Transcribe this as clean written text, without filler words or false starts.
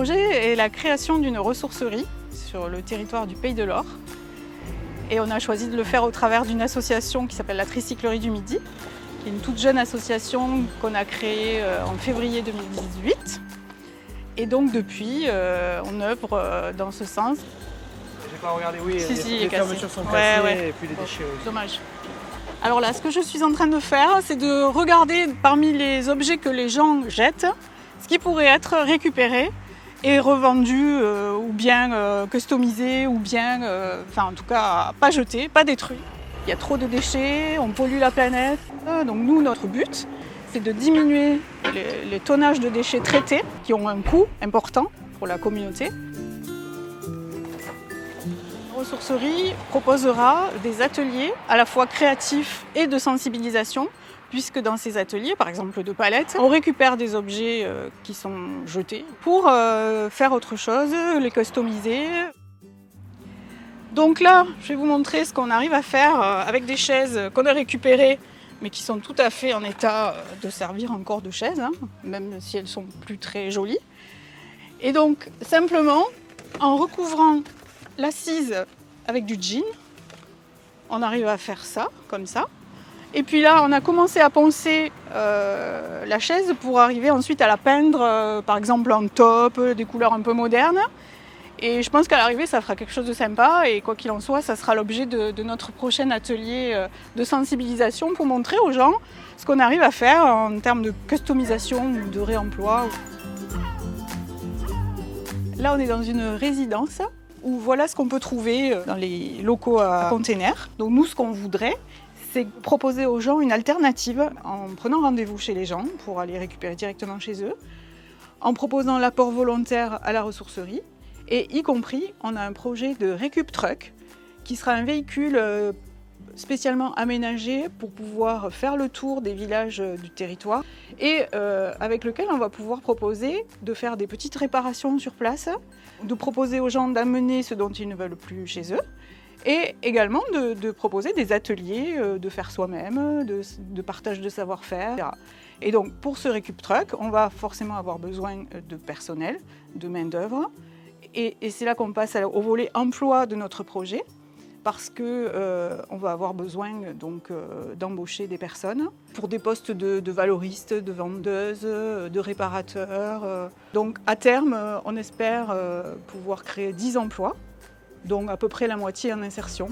projet est la création d'une ressourcerie sur le territoire du Pays de l'Or. Et on a choisi de le faire au travers d'une association qui s'appelle la Tricyclerie du Midi, qui est une toute jeune association qu'on a créée en février 2018. Et donc depuis, on œuvre dans ce sens. J'ai pas regardé, oui, les fermetures sont cassées et puis les déchets aussi. Dommage. Alors là, ce que je suis en train de faire, c'est de regarder parmi les objets que les gens jettent, ce qui pourrait être récupéré et revendu ou bien customisé ou bien, en tout cas, pas jeté, pas détruit. Il y a trop de déchets, on pollue la planète. Donc nous, notre but, c'est de diminuer les tonnages de déchets traités qui ont un coût important pour la communauté. La ressourcerie proposera des ateliers à la fois créatifs et de sensibilisation, puisque dans ces ateliers, par exemple de palettes, on récupère des objets qui sont jetés pour faire autre chose, les customiser. Donc là, je vais vous montrer ce qu'on arrive à faire avec des chaises qu'on a récupérées, mais qui sont tout à fait en état de servir encore de chaises, même si elles sont plus très jolies. Et donc, simplement, en recouvrant l'assise avec du jean, on arrive à faire ça, comme ça. Et puis là, on a commencé à poncer la chaise pour arriver ensuite à la peindre, par exemple en taupe, des couleurs un peu modernes. Et je pense qu'à l'arrivée, ça fera quelque chose de sympa. Et quoi qu'il en soit, ça sera l'objet de notre prochain atelier de sensibilisation pour montrer aux gens ce qu'on arrive à faire en termes de customisation ou de réemploi. Là, on est dans une résidence où voilà ce qu'on peut trouver dans les locaux à containers. Donc nous, ce qu'on voudrait, c'est proposer aux gens une alternative en prenant rendez-vous chez les gens pour aller récupérer directement chez eux, en proposant l'apport volontaire à la ressourcerie. Et y compris, on a un projet de récup truck qui sera un véhicule spécialement aménagé pour pouvoir faire le tour des villages du territoire et avec lequel on va pouvoir proposer de faire des petites réparations sur place, de proposer aux gens d'amener ce dont ils ne veulent plus chez eux et également de proposer des ateliers de faire soi-même, de partage de savoir-faire, etc. Et donc pour ce récup truck, on va forcément avoir besoin de personnel, de main-d'œuvre. Et c'est là qu'on passe au volet emploi de notre projet, parce qu'on va avoir besoin d'embaucher des personnes pour des postes de valoristes, de vendeuses, de réparateurs. Donc à terme, on espère pouvoir créer 10 emplois, donc à peu près la moitié en insertion.